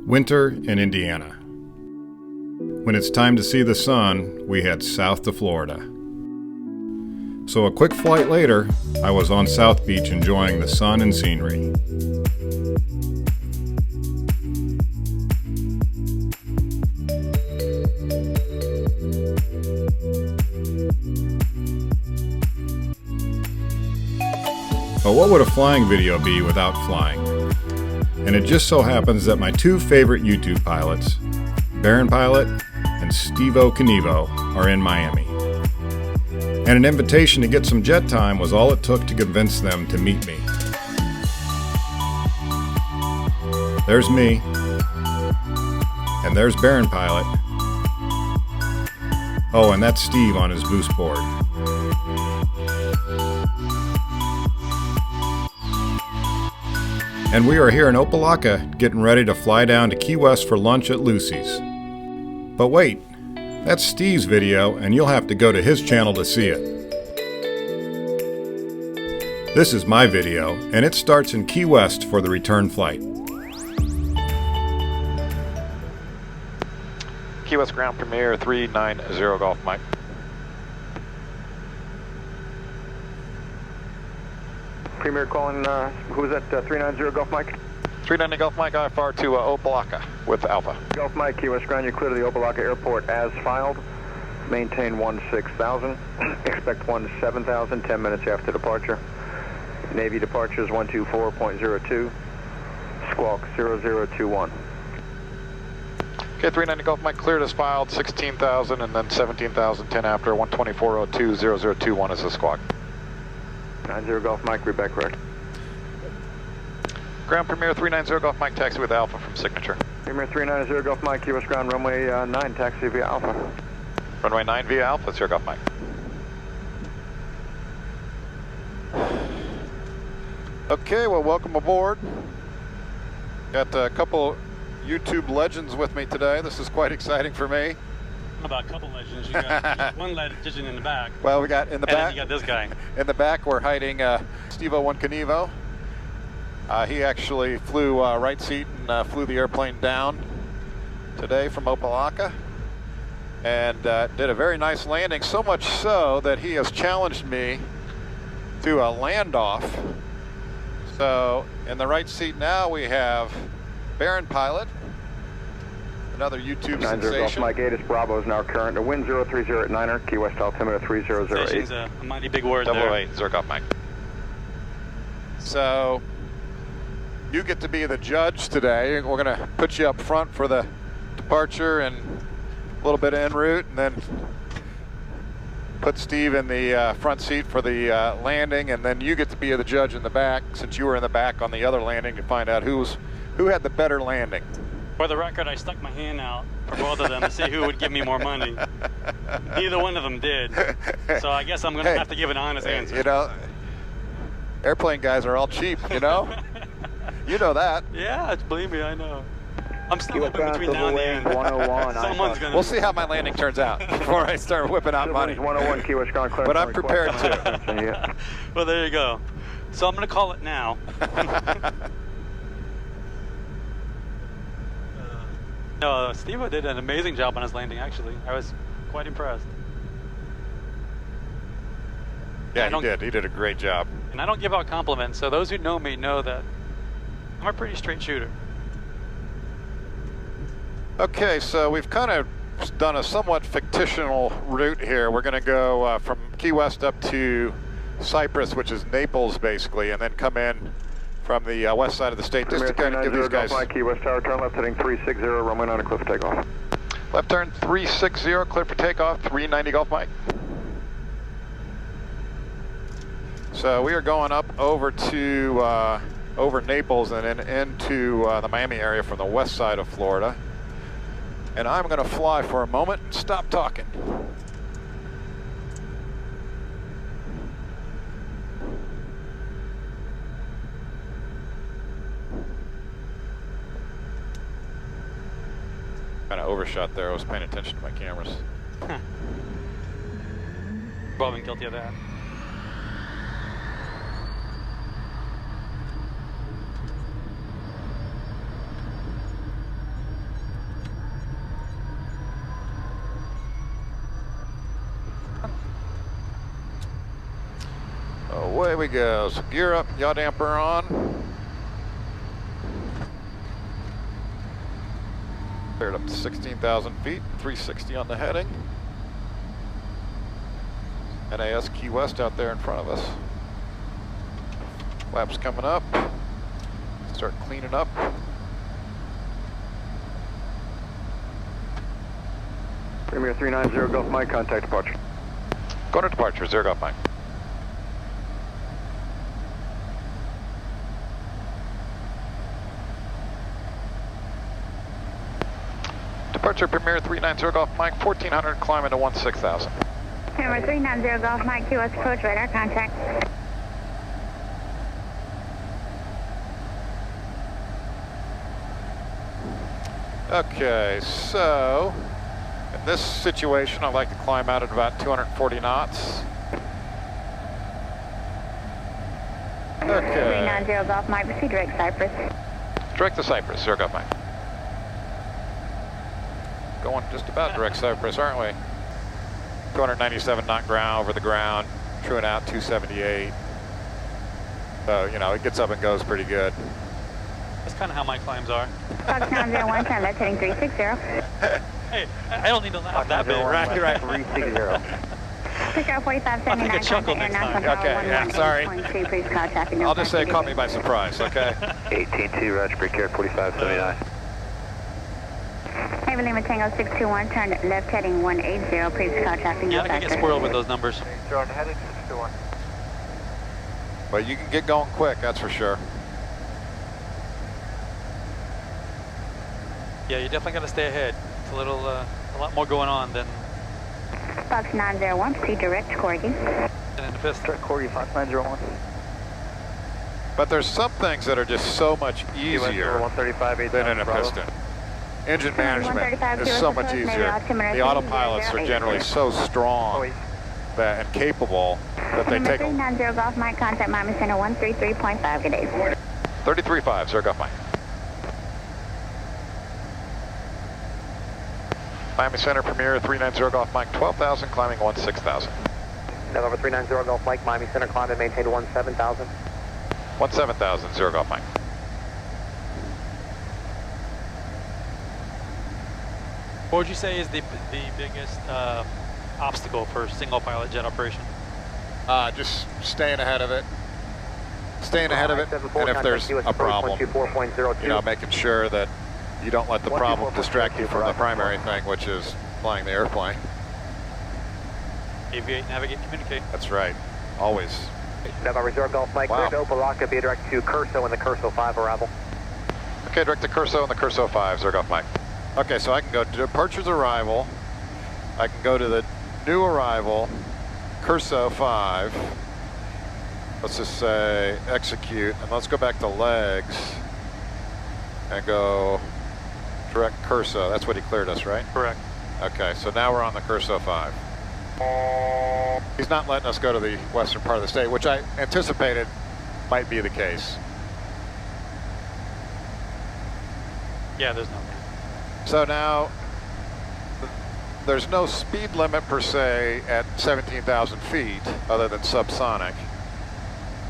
Winter in Indiana. When it's time to see the sun, we head south to Florida. So a quick flight later, I was on South Beach enjoying the sun and scenery. But what would a flying video be without flying? And it just so happens that my two favorite YouTube pilots, Baron Pilot and Steveo1Kinevo, are in Miami. And an invitation to get some jet time was all it took to convince them to meet me. There's me, and there's Baron Pilot. Oh, and that's Steve on his boost board. And we are here in Opelika getting ready to fly down to Key West for lunch at Lucy's. But wait, that's Steve's video and you'll have to go to his channel to see it. This is my video and it starts in Key West for the return flight. Key West ground premiere 390 Golf Mike. Premier calling, who was that, 390 Golf Mike? 390 Golf Mike, IFR to Opelika with Alpha. Golf Mike, Key West ground, you clear to the Opelika Airport as filed. Maintain 16,000, expect 17,000, 10 minutes after departure. Navy departure is 124.02, squawk 0021. Okay, 390 Golf Mike, cleared as filed, 16,000 and then 17,000, 10 after, 124.02, 0021 is the squawk. 90 Golf Mike, read back correct. Ground Premier 390 Golf Mike, taxi with Alpha from Signature. Premier 390 Golf Mike, Key West ground, runway 9, taxi via Alpha. Runway 9 via Alpha, 0 Golf Mike. Okay, well, welcome aboard. Got a couple YouTube legends with me today. This is quite exciting for me. About a couple legends. You got one legend in the back. Well, we got in the back. And then you got this guy. In the back, we're hiding Steveo1Kinevo. He actually flew right seat and flew the airplane down today from Opelika, and did a very nice landing. So much so that he has challenged me to a land off. So in the right seat now we have Baron Pilot. Another YouTube 90 sensation. Golf Mike 8 is Bravo is now current. The wind 030 at 9er, Key West altimeter 3008. Station's a mighty big word Double there. 8, 0 Golf Mike. So you get to be the judge today. We're going to put you up front for the departure and a little bit of en route, and then put Steve in the front seat for the landing, and then you get to be the judge in the back, since you were in the back on the other landing, to find out who had the better landing. For the record, I stuck my hand out for both of them to see who would give me more money. Neither one of them did. So I guess I'm going to have to give an honest answer. You know, airplane guys are all cheap, you know? You know that. Yeah, believe me, I know. I'm still Key whipping West between now and the end. 101. Someone's going to... We'll see how my landing turns out before I start whipping out money. 101, Key West ground, clear. But I'm prepared to. Yeah. Well, there you go. So I'm going to call it now. No, Steve did an amazing job on his landing, actually. I was quite impressed. Yeah, he did. He did a great job. And I don't give out compliments, so those who know me know that I'm a pretty straight shooter. Okay, so we've kind of done a somewhat fictional route here. We're going to go from Key West up to Cyprus, which is Naples, basically, and then come in from the west side of the state, just to kind of give these guys... Golf Mike, Key West tower, turn left heading 360, runway 9, clear for takeoff. Left turn 360, clear for takeoff, 390 Golf Mike. So we are going up over to over Naples and then into the Miami area from the west side of Florida. And I'm going to fly for a moment and stop talking. Kind of overshot there. I was paying attention to my cameras. Well, I've been guilty of that. Away we go. So gear up, yaw damper on. Cleared up to 16,000 feet, 360 on the heading. NAS Key West out there in front of us. Flaps coming up. Start cleaning up. Premier 390 Gulf Mike, contact departure. Go to departure, 0 Golf Mike. Departure Premier 390 Golf Mike, 1400, climb into 16,000. Number 390 Golf Mike, QS approach radar contact. Okay, so in this situation, I'd like to climb out at about 240 knots. Okay. 390 Golf Mike, proceed direct Cypress. Direct to Cypress, 0 Golf Mike. Going just about direct Cypress, aren't we? 297 knot ground over the ground, truing out 278. So, you know, it gets up and goes pretty good. That's kind of how my climbs are. Fox 901, turn left heading 360. Hey, I don't need to laugh that big. Right. 360. Pick up 4579, I'll take a chuckle contact next Air time. National Okay, yeah, sorry. 11.2, please call traffic. I'll just say it caught me by surprise, okay? 18-2, Roger, break air 4579. Heavy Lima Tango 621, turn left heading 180, please call traffic. Yeah, I can get spoiled with those numbers. Turn heading 621. But you can get going quick, that's for sure. Yeah, you definitely got to stay ahead. It's a lot more going on than Fox 901, proceed direct Corgi. in the pistol. Direct Corgi, Fox 901. But there's some things that are just so much easier 135, than in a piston. Engine management is so much easier. The autopilots are generally so strong that, and capable that they take 390 Golf Mike, contact Miami Center 133.5, good day. 33.5, 0 Golf Mike. Miami Center Premier 390 Golf Mike, 12,000, climbing 16,000. November 390 Golf Mike, Miami Center, climb and maintain 17,000. 17,000, 0 Golf Mike. What would you say is the biggest obstacle for single pilot jet operation? Just staying ahead of it. Staying ahead of it, and if there's a problem, you know, making sure that you don't let the problem distract you from the primary thing, which is flying the airplane. Aviate, navigate, communicate. That's right, always. November 0 Golf Mike, clear to Opelika, be direct to Curso and the Curso 5 arrival. Okay, direct to Curso and the Curso 5, 0 Golf Mike. Okay, so I can go to departures arrival. I can go to the new arrival, Curso 5. Let's just say execute, and let's go back to legs and go direct Curso. That's what he cleared us, right? Correct. Okay, so now we're on the Curso 5. He's not letting us go to the western part of the state, which I anticipated might be the case. Yeah, there's no. So now, there's no speed limit per se at 17,000 feet other than subsonic,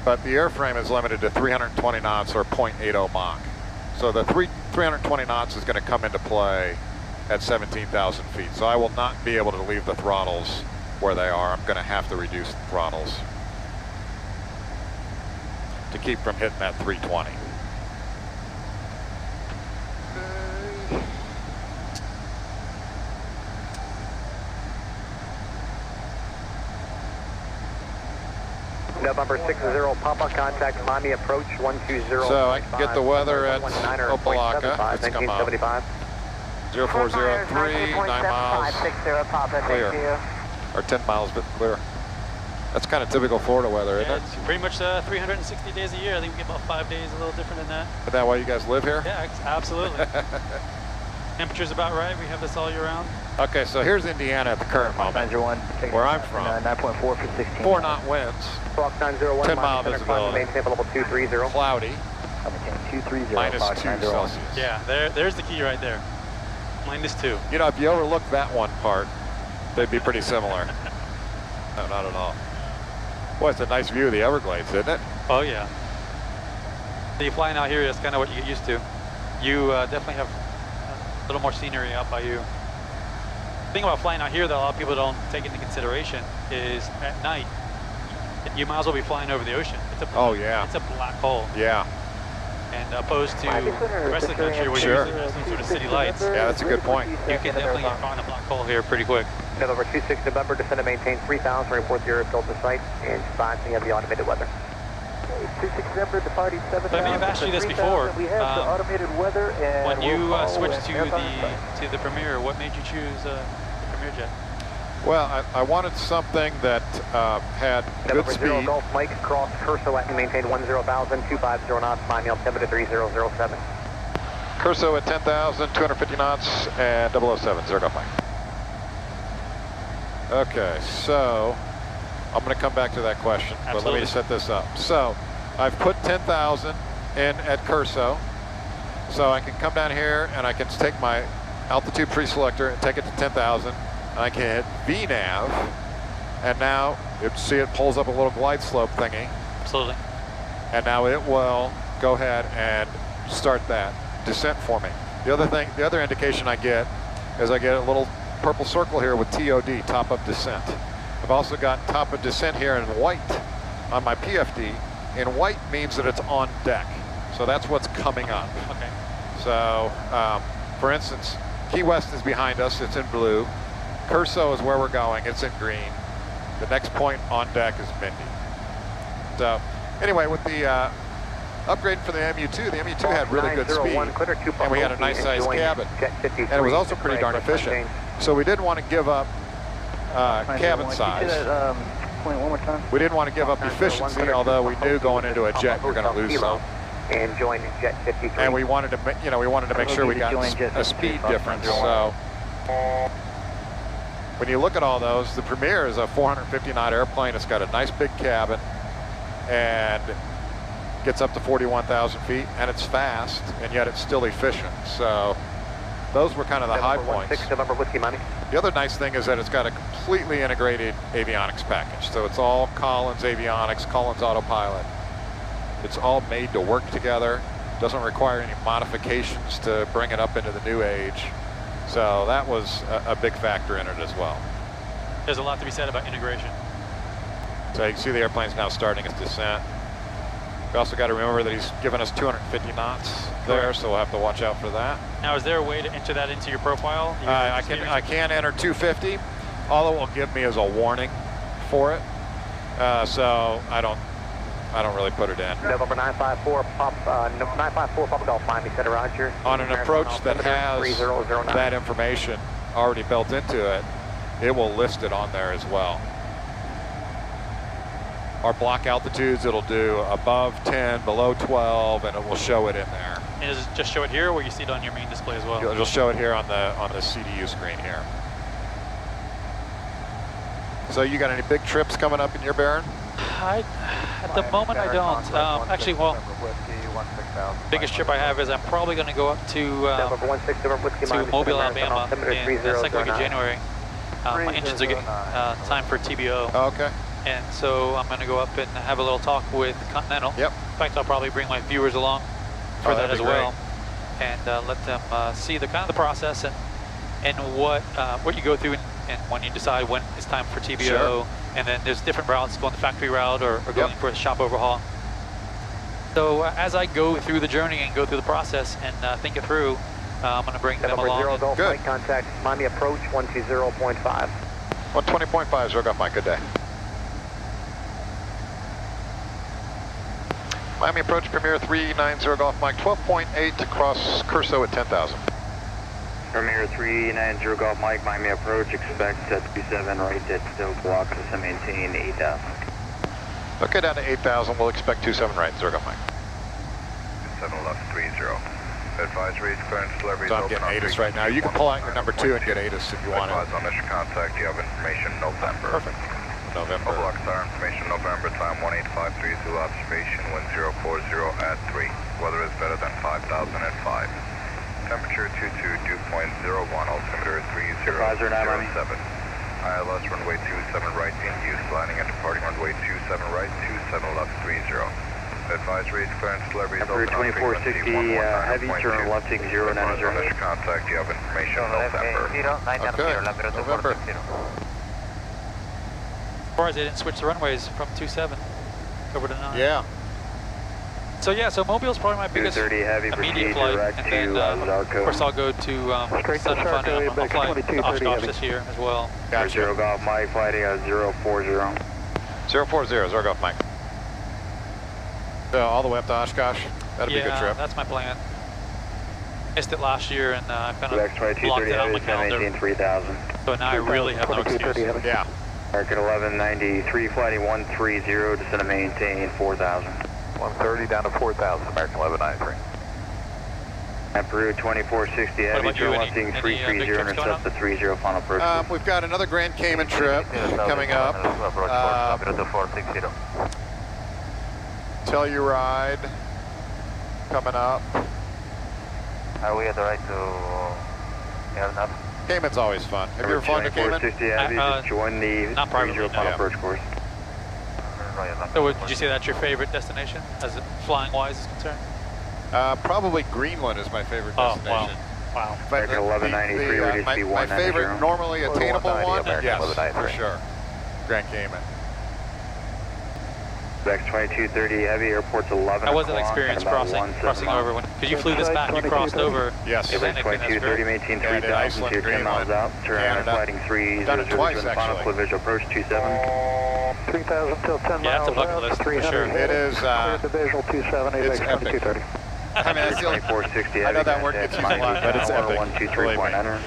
but the airframe is limited to 320 knots or 0.80 Mach. So the 320 knots is going to come into play at 17,000 feet. So I will not be able to leave the throttles where they are. I'm going to have to reduce the throttles to keep from hitting that 320. November 60 Papa, contact Miami approach 120. So I can get the weather at Opelika. Let's come up. 0403, 9 miles clear. Or 10 miles but clear. That's kind of typical Florida weather, isn't Yeah, it? it's pretty much 360 days a year. I think we get about 5 days a little different than that. Is that why you guys live here? Yeah, absolutely. Temperature's about right. We have this all year round. Okay, so here's Indiana at the current moment, where I'm from. 9.4 for 16. 4 knot winds, Fox 901, 10 mile visibility, maintain level 230. cloudy, 230. minus 2 Celsius. Yeah, there's the key right there. -2. You know, if you overlook that one part, they'd be pretty similar. No, not at all. Boy, it's a nice view of the Everglades, isn't it? Oh yeah. So you flying out here, that's kind of what you get used to. You definitely have a little more scenery out by you. The thing about flying out here that a lot of people don't take into consideration is at night, you might as well be flying over the ocean. It's a, Oh yeah. It's a black hole. Yeah. And opposed to the rest of the country where Sure. you're using some sort of city lights, Yeah, that's a good point. you can definitely get caught in a black hole here pretty quick. November 26 November, descend and maintain 3000, report the airfield to site, and sponsing of the automated weather. 26 November, departing 7000. But I may have asked you this before. We have the automated weather, and When you we'll switched to the Premier, what made you choose the Premier jet? Well, I wanted something that had good November 0 speed. Golf Mike, cross Curso at and maintain 10,000, 250 knots, final altimeter 3007. Curso at 10,000, 250 knots, and 007, 0 Golf Mike. Okay, so I'm going to come back to that question, but let me set this up. So I've put 10,000 in at Curso, so I can come down here and I can take my altitude pre-selector and take it to 10,000. I can hit VNAV, and now see it pulls up a little glide slope thingy. Absolutely. And now it will go ahead and start that descent for me. The other indication I get is I get a little purple circle here with TOD, top of descent. I've also got top of descent here in white on my PFD. In white means that it's on deck. So that's what's coming up. Okay. So, for instance, Key West is behind us, it's in blue. Curso is where we're going, it's in green. The next point on deck is Mindy. So, anyway, with the upgrade for the MU2, the MU2 had really good speed, and we had a nice sized cabin. And it was also pretty darn efficient. So we didn't want to give up cabin size. We didn't want to give up efficiency, although we knew going into a jet we're going to lose some. And join Jet 53. And we wanted to make sure we got a speed difference. So when you look at all those, the Premier is a 450 knot airplane. It's got a nice big cabin and gets up to 41,000 feet, and it's fast, and yet it's still efficient. So those were kind of the high points. The other nice thing is that it's got a completely integrated avionics package. So it's all Collins avionics, Collins autopilot. It's all made to work together. Doesn't require any modifications to bring it up into the new age. So that was a big factor in it as well. There's a lot to be said about integration. So you can see the airplane's now starting its descent. We also got to remember that he's given us 250 knots there, so we'll have to watch out for that. Now, is there a way to enter that into your profile? I can enter 250. All it will give me is a warning for it. So I don't really put it in. November 954, 954 Papa Golf, Miami Center, Roger. On an approach that has that information already built into it, it will list it on there as well. Our block altitudes, it'll do above 10, below 12, and it will show it in there. And does it just show it here, or will you see it on your main display as well? It'll show it here on the CDU screen here. So you got any big trips coming up in your Baron? At the moment, I don't. Actually, well, biggest trip I have is I'm probably going to go up to Mobile, Alabama in the second week of January. My engines are getting time for TBO. Oh, okay. And so I'm going to go up and have a little talk with Continental. Yep. In fact, I'll probably bring my viewers along for that as well, and let them see the kind of the process and what you go through and when you decide when it's time for TBO. Sure. And then there's different routes, going the factory route or going for a shop overhaul. So as I go through the journey and go through the process and think it through, I'm going to bring them along. Good. Contact Miami approach 120.5. 120.5, Zero Golf Mike, good day. Miami approach Premier 390 Golf Mike, 12.8 to cross Curso at 10,000. Premier 390 Golf Mike, Miami approach, expect 37 right at still block, to maintain 8,000. Okay, down to 8,000, we'll expect 27 right, Zero Golf Mike. 7 left 30. Advisory, current delivery. So I'm getting ATIS right now. You can pull out your number 2 and get ATIS if you want it. On mission contact, you have information November. Perfect. November. Block star information November, time 18532, observation, wind 040 at 3. Weather is better than 5,000 at 5. Temperature 22, dew point 01, altimeter 3007. ILS runway 27 right in use, landing and departing runway 27 right, 27 left 30. Advisory clearance delivery is open on 2460, heavy turn left 6090. Initial contact, you have information November. Okay, November. Surprised they didn't switch the runways from 27 over to 9. Yeah. So yeah, so Mobile's probably my biggest 230 heavy, immediate proceed flight, direct and to then of Zarco. course I'll go to Straight to Sun Fun, Zarco, and I'll back to fly 2230 Oshkosh heavy. this year as well. Gotcha. Zero Golf Mike, flighting at 040. 040, Zorgolf Mike. So all the way up to Oshkosh. That'd be a good Yeah, trip. that's my plan. Missed it last year, and I kind of X blocked 2230 it out on my heavy, calendar. 3000. So now I really have no excuse. Yeah. Market 1193, flighting 130, descend and maintain 4000. 130 down to 4,000, American 1193. At Peru 2460 What heavy, about you? turn Any- left any, 330, big trips going intercept the 30, final approach. We've got another Grand Cayman trip coming up. Telluride coming up. Are we at the right to airnav? Cayman's always fun. Have you ever flown to Cayman? 2460 heavy, just join the not privately, 30 final no. approach course. So would you say that's your favorite destination, as it flying wise is concerned? Probably Greenland is my favorite Oh, destination. wow. But American 1193, radius my B190. favorite normally attainable 190, one, American yes, 1193. for sure. Grand Cayman. X 2230 heavy, airport's 11 How was that o'clock experience and about crossing 17 over? miles. Because you flew this back, you crossed over. Yes. X 2230, maintain Yeah, I did 3000 Iceland, to 10 miles Greenland, out. Turn Canada. flighting 300 Done it twice, to the final actually. visual approach 27. 3,000 till 10 Yeah, miles it's a bucket out, list, for 300 sure. It is, clear the visual 270, it's back epic. 2230. I mean, that's the only, 2460 I know heavy, that word gets used a lot, but it's epic. 123.9.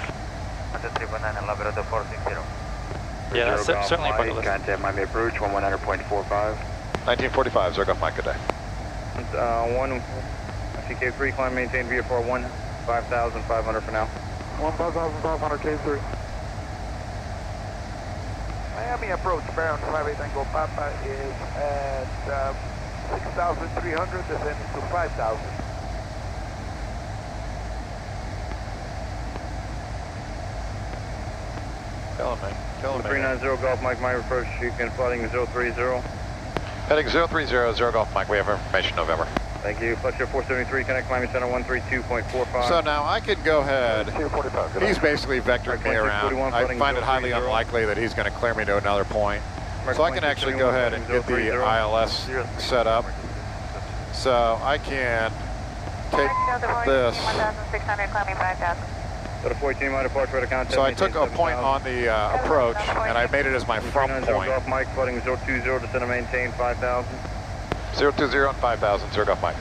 Yeah, that's certainly a bucket list. Contact Miami approach 1100.45. 1945, Zorgolf Mike, good day. One CK3, climb, maintain VFR 1, 5,500 for now. 1,500 K3. Miami approach, Baron 58 Tango Papa is at 6,300, descending to 5,000. Killing me. 390 Golf Mike, my approach, you can flighting 030. Heading 030, Zorgolf Mike, we have information November. Thank you. Fletcher 473, connect Miami Center 132.45. So now I could go ahead. 245, good He's night. basically vectoring me around. I find it highly unlikely that he's going to clear me to another point. So I can actually go ahead and get the ILS set up. So I can take this. 1,600 climbing 5,000. So the 14 mile departure at a contact. So I took a point on the approach and I made it as my from 390 point. Golf Mike, flighting 020, descend and maintain 5,000. 020 and 5,000, Zorgolf Mike.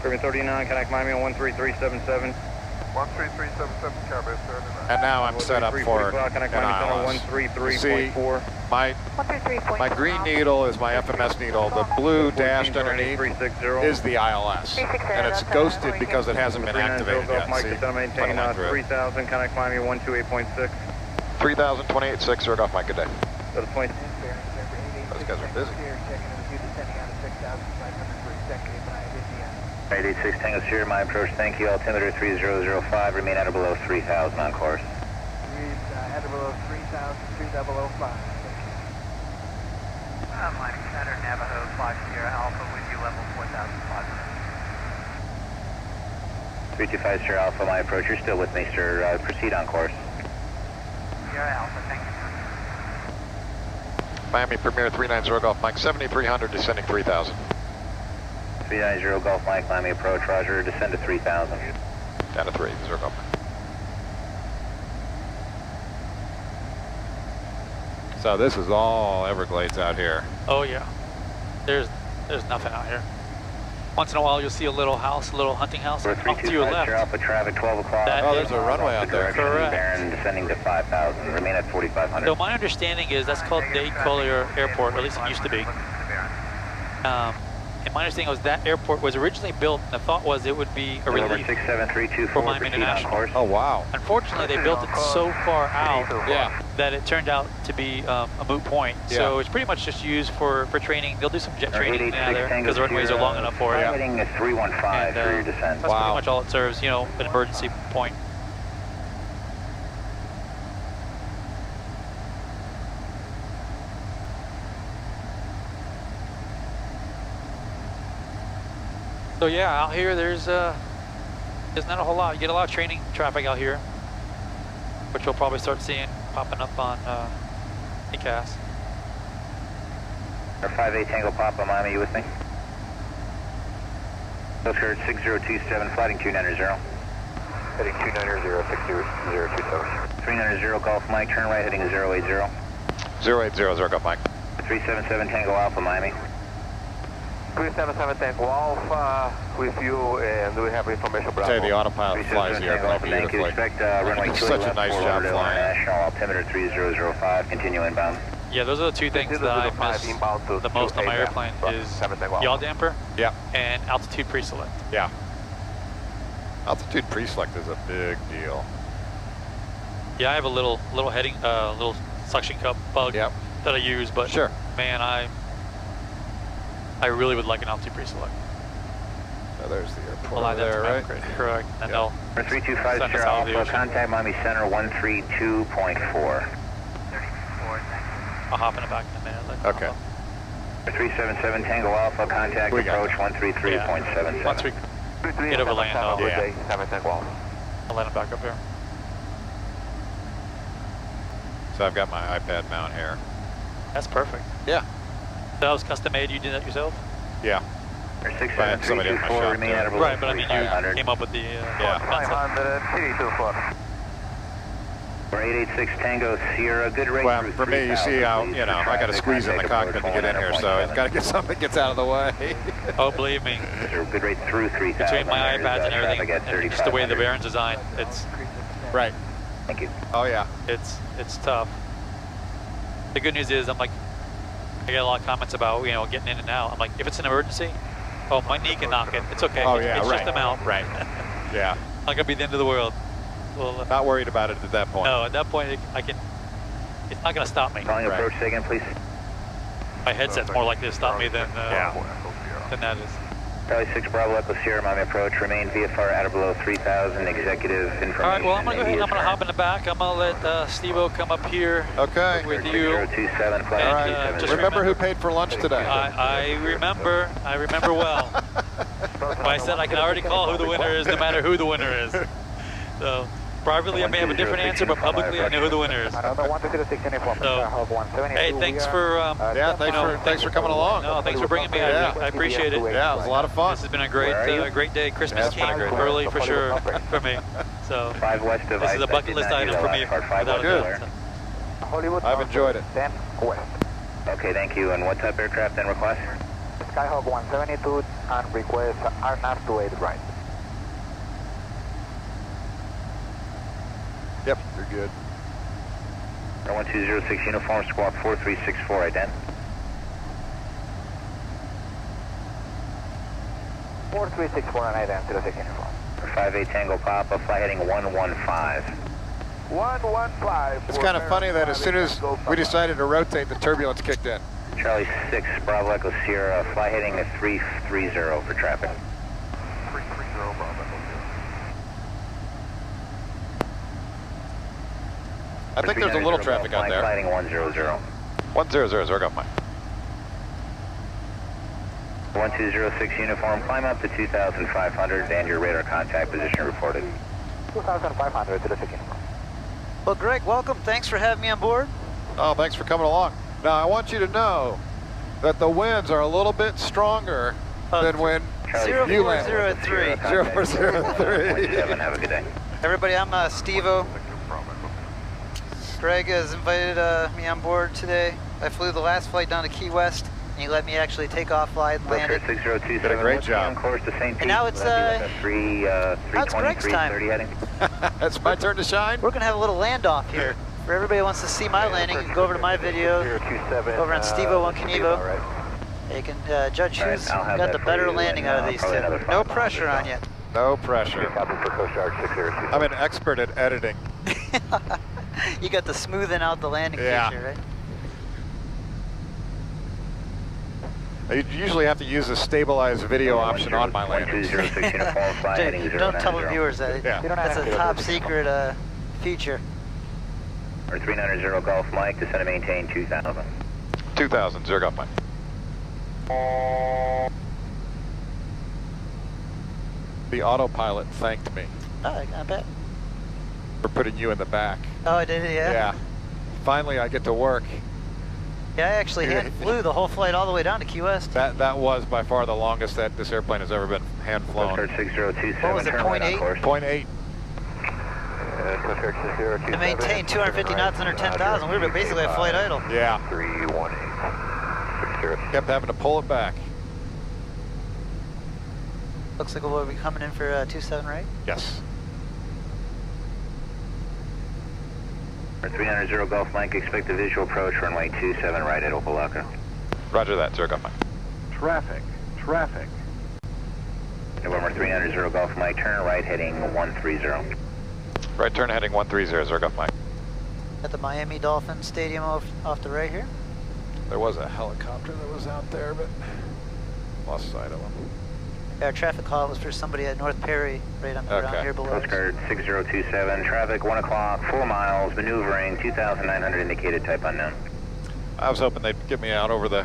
Curving 39, connect Miami on 13377. 13377, Caribbean 39. And now I'm set up for Connect an Miami ILS. 133.4. See, my green needle is my FMS needle. The blue dashed underneath is the ILS. And it's ghosted because it hasn't been activated yet. Mike, See, descend and maintain Funnel through it. 3,000, connect Miami 128.6. 3,028.6, Zorgolf Mike, good day. So the 20. Those guys are busy. 886 Tango Sierra, my approach, thank you. Altimeter 3005, remain at or below 3,000 on course. At or below 3,000, 3005. Mike Center, Navajo, 5 Sierra Alpha, with you level 4,500. 325 Sierra Alpha, my approach, you're still with me, sir. Proceed on course. Sierra Alpha, thank you. Miami Premier 39 Zorgolf Mike, 7,300, descending 3,000. 390 Golf Mike, Miami approach, roger, descend to 3,000. Down to 3, Zorgolf Mike. So this is all Everglades out here. Oh yeah, there's nothing out here. Once in a while you'll see a little house, a little hunting house We're off to your 325 left. Sierra Alpha, traffic 12 o'clock. That Oh, there's a runway out there. Correct. Baron descending to 5,000, remain at 4,500. So my understanding is that's called Dade Collier Airport, or at least it used to be. And my understanding was that airport was originally built, and the thought was it would be a Over relief 67324, for Miami proceed on International. course. Oh, wow. Unfortunately, they built it so far out Yeah. that it turned out to be a moot point. So Yeah. it's pretty much just used for training. They'll do some jet training out 886 there Tango because the runways are long enough for it. Piloting is 315 for your descent. That's Wow. pretty much all it serves, you know, an emergency point. So yeah, out here there's not a whole lot. You get a lot of training traffic out here, which we'll probably start seeing popping up on ECAS. 58 Tango Papa, Miami, you with me? Oscar 6027, flighting 290. Heading 290, 60027. 390 Golf Mike, turn right heading 080. 0800 Golf Mike. 377 Tango Alpha, Miami. 377 Tango Alpha with you, and we have information. I'll tell you, the autopilot flies the airplane Thank you. beautifully. Expect runway 28 Such a nice job flying. National altimeter 3005, continue inbound. Yeah, those are the two things that I miss the most on my airplane is yaw damper Yeah, and altitude pre-select. yeah. Altitude pre-select is a big deal. Yeah, I have a little heading, little suction cup bug Yep. that I use, but Sure. man, I really would like an altitude pre-select. Oh, there's the airport Well, I there, right? Correct. And they'll 3250 send us out of the Alpha, ocean. contact Miami Center 132.4. I'll hop in the back in a minute. Okay. 377 Tango Alpha, contact We got approach 133.77. Once we get over land, I'll Yeah. land it back up here. So I've got my iPad mount here. That's perfect. Yeah. That was custom made. You did that yourself? Yeah. Somebody at my 67324, shop remain there. at or below Right, but I mean, you 3500. came up with the Yeah. concept. 500, For 886 Tango Sierra, good rate Well, through for me, you see 3000, how, please, you know, for I got to traffic, squeeze in the contact cockpit to approach get in here, so 109.7. it's got to get something that gets out of the way. Oh, believe me. Good rate through 3000. Between my There's, iPads and traffic everything, at and just the way the 3500. Baron's designed, Right. Thank you. Oh, yeah. it's tough. The good news is I get a lot of comments about, you know, getting in and out. I'm like, if it's an emergency, oh, my knee can knock it. It's okay. Oh, yeah, it's right. just a mount. Right. Yeah. Not gonna be the end of the world. Well, Not worried about it at that point. no, at that point it's not gonna stop me. Calling Right. approach, say again, please. My headset's more likely to stop me than that is. Charlie 6 Bravo Echo Sierra, Miami approach, remain VFR at or below 3000, executive information. All right, well, I'm gonna go ahead and I'm gonna immediate hop in the back. I'm gonna let Steve-O come up here Okay. with you. 6027, flight All right. 270. just Remember who paid for lunch today? I remember well. When I said I can already call who the winner is, no matter who the winner is. So privately I may have a different answer, but publicly I know who the winner is. Another 106 uniform, So, Hub 172. hey, thanks for Yeah, thanks for coming along. no, thanks for bringing me. Yeah. I appreciate it. Yeah, it was a lot of fun. This has been a great great day. Christmas Yeah, it's came been great. early for sure for me. So 5 west of this is a bucket list item for me without a Good. doubt. Hollywood, I've enjoyed it. 10 west. Okay, thank you. And what type aircraft then request? Skyhawk 172 and request RNAV 28 right. Yep, you're good. 1206 uniform, squawk 4364, ident. 4364 and ident 06 uniform. 58 Tango Papa, flight heading 115. 115. It's kind of funny that as soon as we decided to rotate, the turbulence kicked in. Charlie 6 Bravo Echo Sierra, flight heading at 330 for traffic. 330 Bravo. I think there's a little traffic out there. Flighting 100. 1000, Golf Mike. 1206 uniform, climb up to 2500 and your radar contact position reported. 2500 06 uniform. Well, Greg, welcome. Thanks for having me on board. Oh, thanks for coming along. Now, I want you to know that the winds are a little bit stronger than when you landed. 0403. 0403. Have a good day. Everybody, I'm Steve-O. Greg has invited me on board today. I flew the last flight down to Key West, and he let me actually take off, fly, and land it. 6027. Did a great job. Course to St. And now it's, now it's 320, Greg's time. 330 heading. It's my turn to shine. We're going to have a little landoff here. For everybody who wants to see my landing, you can go over to my video over on Steveo1Kinevo. You can judge who's got the better landing out of these two. No pressure on you. No pressure. I'm an expert at editing. You got the smoothing out the landing Yeah. feature, right? I usually have to use the stabilized video option on my landings. 1206 uniform, flight heading Dude, don't tell the 090. viewers that. Yeah. That's a top secret feature. Or 390 Golf Mike, descend and maintain 2000. 2000, Golf Mike. the autopilot thanked me Oh, I bet. for putting you in the back. Oh, I did it, yeah? Yeah. Finally, I get to work. Yeah, I actually hand flew the whole flight all the way down to Key West. That was by far the longest that this airplane has ever been hand flown. 6027. What was it, 0.8? 0.8. To maintain 250 knots under 10,000, we were basically a flight idle. Yeah. 318. Kept having to pull it back. Looks like we'll be coming in for 27, right? Yes. 390 Golf Mike, expect a visual approach, runway 27 right at Opelika. Roger that, 0 Golf Mike. Traffic. November 390 Golf Mike, turn right heading 130. Right turn heading 130, 0 Golf Mike. At the Miami Dolphin Stadium off the right here. There was a helicopter that was out there, but lost sight of him. Our traffic call was for somebody at North Perry, right on around here below. Coast Guard 6027, traffic 1 o'clock, 4 miles, maneuvering 2,900 indicated, type unknown. I was hoping they'd get me out over the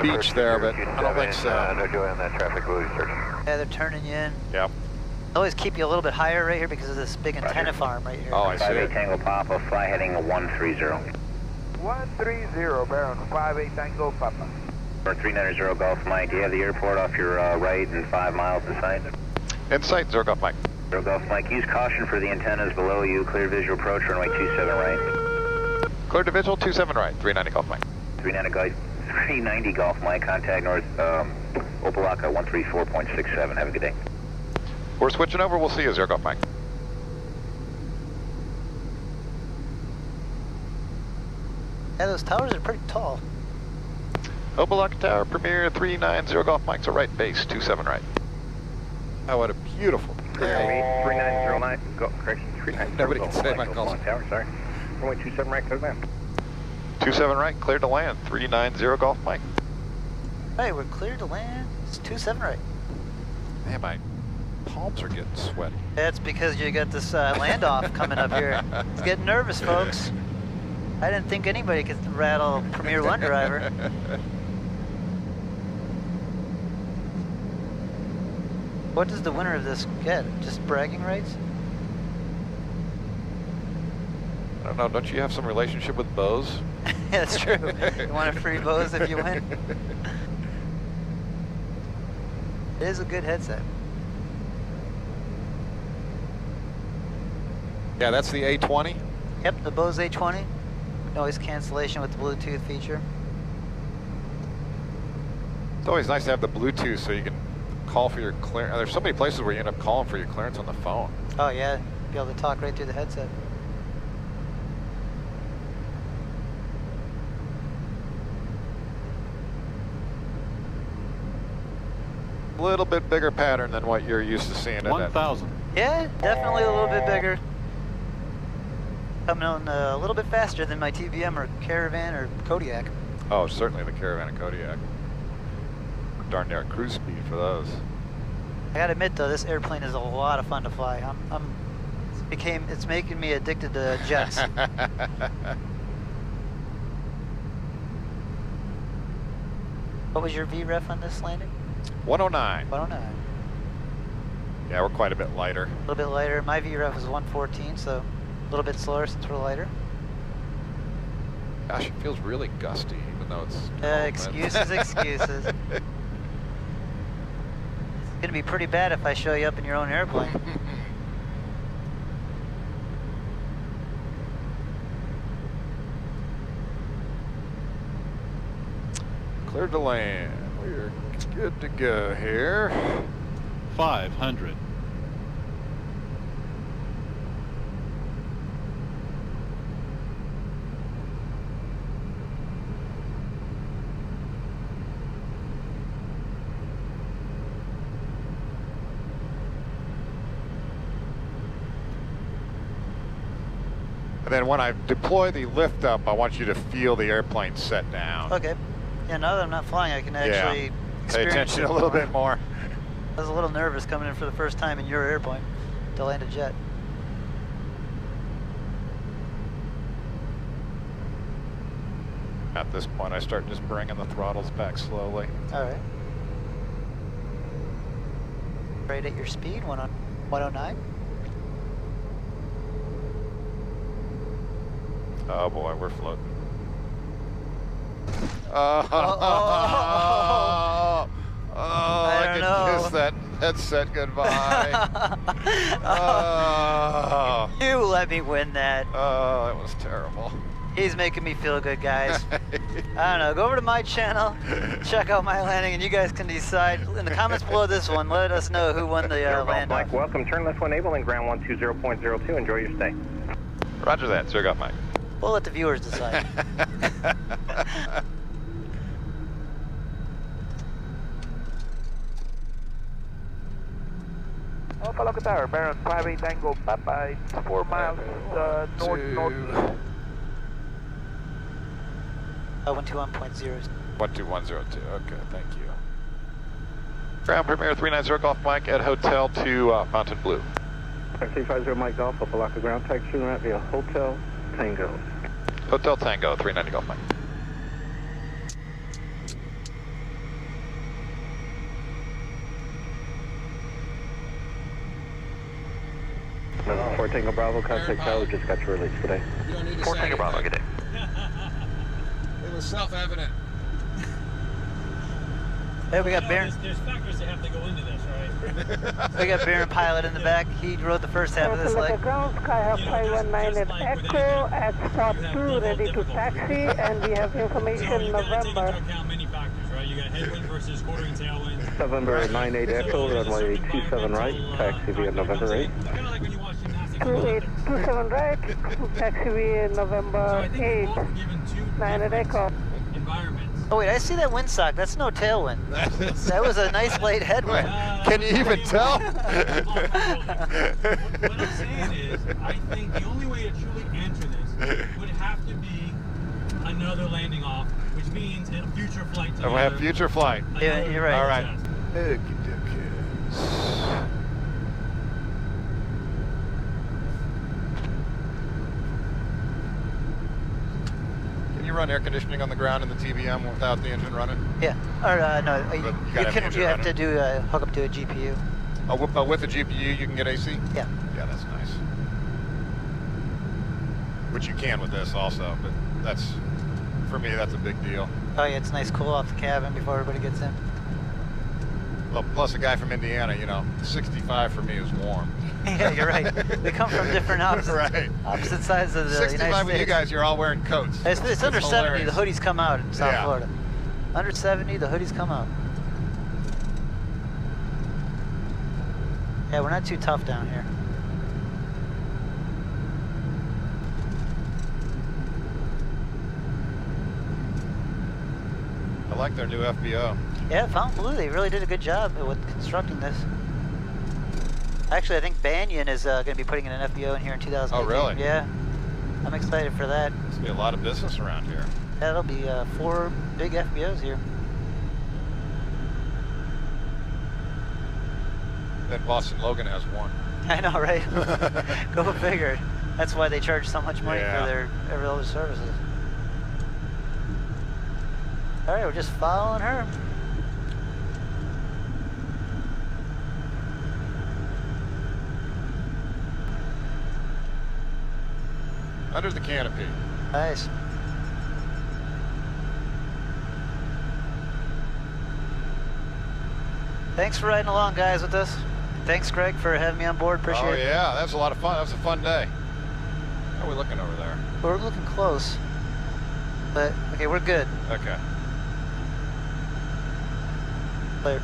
beach there, but I don't think so. No joy on that traffic, Louis, sir. Yeah, they're turning you in. Yeah. They always keep you a little bit higher right here because of this big antenna farm right here. Oh, I see. 58 Tango Papa, fly heading 130. 130, Baron, 58 Tango Papa. 390 Golf Mike, do you have the airport off your right and 5 miles in sight? In sight, 0 Golf Mike. 0 Golf Mike, use caution for the antennas below you, clear visual approach, runway 27 right. Clear to visual, 27 right, 390 Golf Mike. 390 Golf Mike, contact north Opelika 134.67, have a good day. We're switching over, we'll see you, 0 Golf Mike. Yeah, those towers are pretty tall. Opelika Tower, Premier 390 Golf Mike, so right base, 27 right. Oh, what a beautiful day. 3909, correction, 390. Nobody can say my calls. Tower, sorry. Runway 27 right, clear to land. 27 right, cleared to land, 390 Golf Mike. Hey, we're clear to land. It's 27 right. Man, my palms are getting sweaty. That's because you got this land-off coming up here. It's getting nervous, folks. I didn't think anybody could rattle Premier One driver. What does the winner of this get? Just bragging rights? I don't know, don't you have some relationship with Bose? Yeah, that's true. You want a free Bose if you win? It is a good headset. Yeah, that's the A20? Yep, the Bose A20. Noise cancellation with the Bluetooth feature. It's always nice to have the Bluetooth so you can call for your clearance. There's so many places where you end up calling for your clearance on the phone. Oh yeah, be able to talk right through the headset. A little bit bigger pattern than what you're used to seeing. 1,000. Yeah, definitely a little bit bigger. Coming on a little bit faster than my TBM or Caravan or Kodiak. Oh, certainly the Caravan and Kodiak. Darn near cruise speed for those. I gotta admit though, this airplane is a lot of fun to fly. It's making me addicted to jets. What was your VREF on this landing? 109. 109. Yeah, we're quite a bit lighter. A little bit lighter. My VREF was 114, so a little bit slower since we're lighter. Gosh, it feels really gusty, even though it's excuses, excuses. It's gonna be pretty bad if I show you up in your own airplane. Cleared to land. We're good to go here. 500. And then when I deploy the lift up, I want you to feel the airplane set down. Okay. Yeah, now that I'm not flying, I can actually pay attention a little bit more. I was a little nervous coming in for the first time in your airplane to land a jet. At this point, I start just bringing the throttles back slowly. All right. Right at your speed, 109. Oh boy, we're floating. I could kiss that headset goodbye. You let me win that. Oh, that was terrible. He's making me feel good, guys. I don't know, go over to my channel, check out my landing, and you guys can decide. In the comments below this one, let us know who won the land off. Mike, welcome. Turn left 1 enabling ground 120.02. Enjoy your stay. Roger that, Sir Golf Mike. We'll let the viewers decide. Opalaka Tower, Baron 58 Tango Papa, 4 miles north-northeast. 121.0. 12102, okay, thank you. Ground Premier 390 Golf Mike at Hotel to Mountain Blue. 350 Mike Golf, Opalaka ground taxi route via Hotel Tango. Hotel Tango, 390 Golf Mike. Fort Tango Bravo, contact tower, just got your release today. Fort Tango Bravo, good day. It was self-evident. Hey, we got Baron. There's factors that have to go into this, right? We got Baron Pilot in the back. He rode the first half of this leg. Ground, Skyhawk 519 at Echo at spot 2, ready to taxi, and we have information So you gotta take November. into account many factors, right? You got headwind versus quartering tailwind. November 98 Echo, runway 27 right, taxi via November 8. Kind of like when you watch gymnastics. 2827 right, taxi via November 8, 9 at Echo. Environments. Oh wait, I see that windsock. That's no tailwind. That was a nice light headwind. Can you even tell? What I'm saying is, I think the only way to truly answer this would have to be another landing off, which means a future flight. And we have future flight. Yeah, you're right. All right. Can you run air conditioning on the ground in the TBM without the engine running? Yeah. Or no, you gotta can. have You have to running. do hook up to a GPU. Oh, with the GPU, you can get AC? Yeah. Yeah, that's nice. Which you can with this also, but that's, for me, that's a big deal. Oh yeah, it's nice, cool off the cabin before everybody gets in. Well, plus a guy from Indiana, you know, 65 for me is warm. Yeah, you're right. We come from different opposite sides of the 65 United States. with you guys, you're all wearing coats. It's under 70, hilarious. the hoodies come out in South Yeah. Florida. Under 70, the hoodies come out. Yeah, we're not too tough down here. I like their new FBO. Yeah, Fountain Blue, they really did a good job with constructing this. Actually, I think Banyan is going to be putting in an FBO in here in 2018. Oh, really? Yeah. I'm excited for that. There's be a lot of business around here. Yeah, that'll be 4 big FBOs here. Then Boston Logan has one. I know, right? Go figure. That's why they charge so much money for their other services. All right, we're just following her. Under the canopy. Nice. Thanks for riding along, guys, with us. Thanks, Greg, for having me on board. Appreciate it. Oh, yeah, that was a lot of fun. That was a fun day. How are we looking over there? We're looking close. But, okay, we're good. Okay. Clear.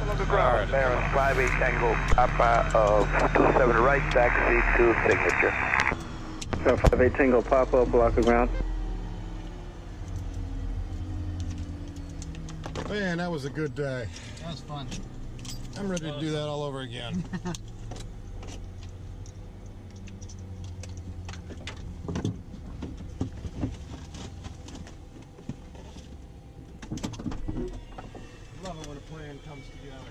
On the ground, Baron 58 Tango Papa of 27 right, taxi to signature. 58 Tango Papa, block of ground. Man, that was a good day. That was fun. I'm ready to do that all over again. Love it when a plan comes together.